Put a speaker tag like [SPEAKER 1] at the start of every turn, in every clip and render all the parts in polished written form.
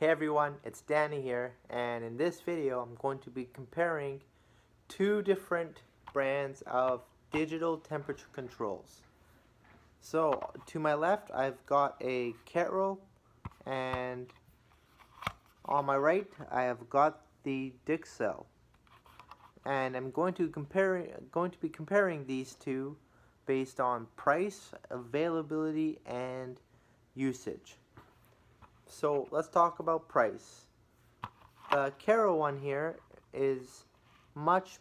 [SPEAKER 1] Hey everyone, it's Danny here, and in this video I'm going to be comparing two different brands of digital temperature controls. So to my left I've got a Carel, and on my right I have got the Dixell, and I'm going to be comparing these two based on price, availability, and usage. So let's talk about price. The Carel one here is much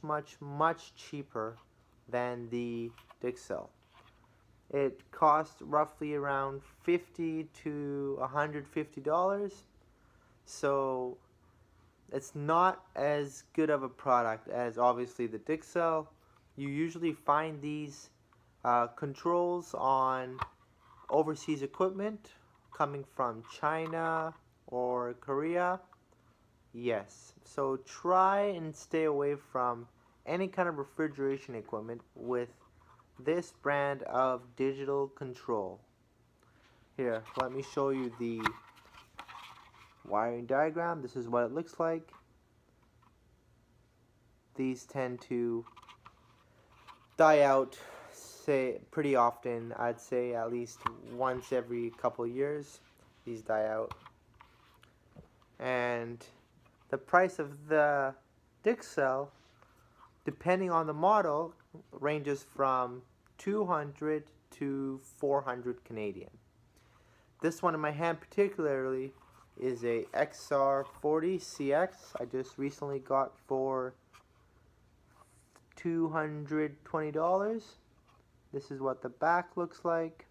[SPEAKER 1] cheaper than the Dixell. It costs roughly around $50 to $150, so it's not as good of a product as obviously the Dixell. You usually find these controls on overseas equipment coming from China or Korea. Yes, so try and stay away from any kind of refrigeration equipment with this brand of digital control. Here, let me show you the wiring diagram. This is what it looks like. These tend to die out, say, pretty often. I'd say at least once every couple years these die out. And the price of the Dixell, depending on the model, ranges from 200 to 400 Canadian. This one in my hand particularly is a XR40CX. I just recently got for $220. This is what the back looks like.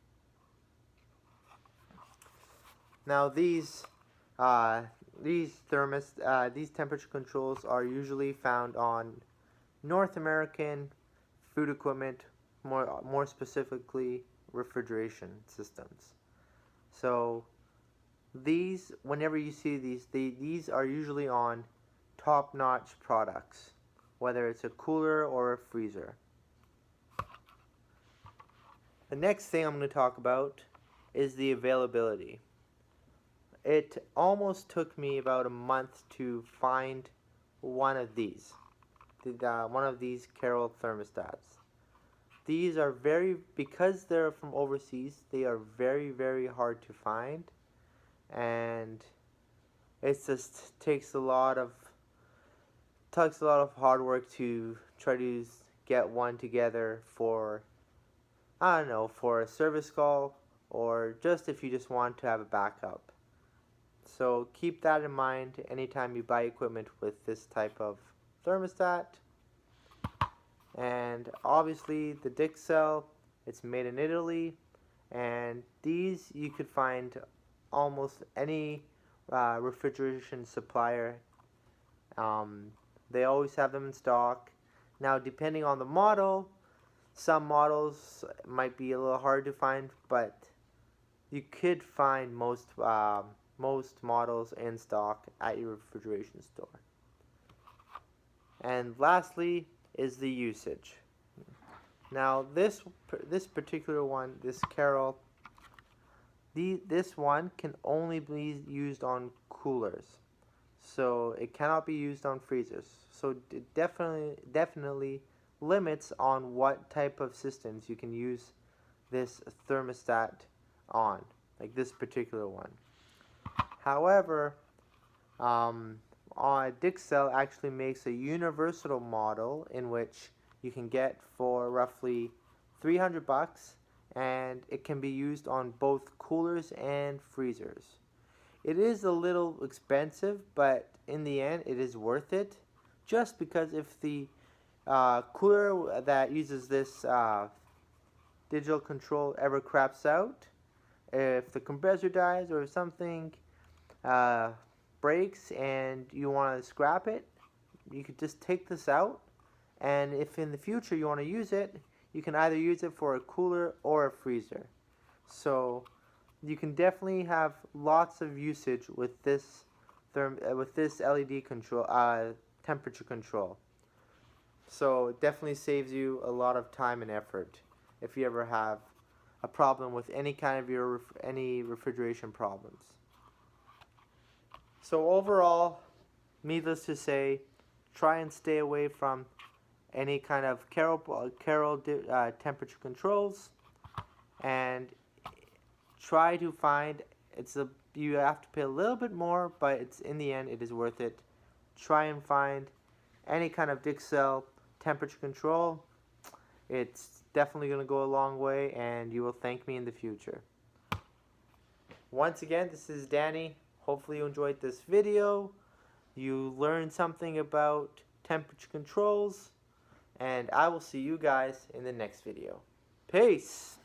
[SPEAKER 1] Now these temperature controls are usually found on North American food equipment, more specifically refrigeration systems. So these, whenever you see these are usually on top-notch products, whether it's a cooler or a freezer. The next thing I'm going to talk about is the availability. It almost took me about a month to find one of these Carel thermostats. These are because they're from overseas, they are very hard to find, and it just takes a lot of hard work to try to get one together for, I don't know, for a service call or just if you just want to have a backup. So keep that in mind anytime you buy equipment with this type of thermostat. And obviously the Dixell, it's made in Italy, and these you could find almost any refrigeration supplier. They always have them in stock. Now depending on the model, some models might be a little hard to find, but you could find most models in stock at your refrigeration store. And lastly is the usage. Now this particular one, this Carel, this one can only be used on coolers, so it cannot be used on freezers. So it definitely limits on what type of systems you can use this thermostat on, like this particular one. However, Dixell actually makes a universal model in which you can get for roughly $300, and it can be used on both coolers and freezers. It is a little expensive, but in the end it is worth it, just because if the cooler that uses this digital control ever craps out, if the compressor dies or if something breaks and you want to scrap it, you could just take this out, and if in the future you want to use it, you can either use it for a cooler or a freezer. So you can definitely have lots of usage with this LED control, temperature control. So it definitely saves you a lot of time and effort if you ever have a problem with any kind of any refrigeration problems. So overall, needless to say, try and stay away from any kind of Carel temperature controls, and try to find, you have to pay a little bit more, but it's in the end it is worth it. Try and find any kind of Dixell temperature control. It's definitely going to go a long way, and you will thank me in the future. Once again, this is Danny. Hopefully you enjoyed this video. You learned something about temperature controls, and I will see you guys in the next video. Peace!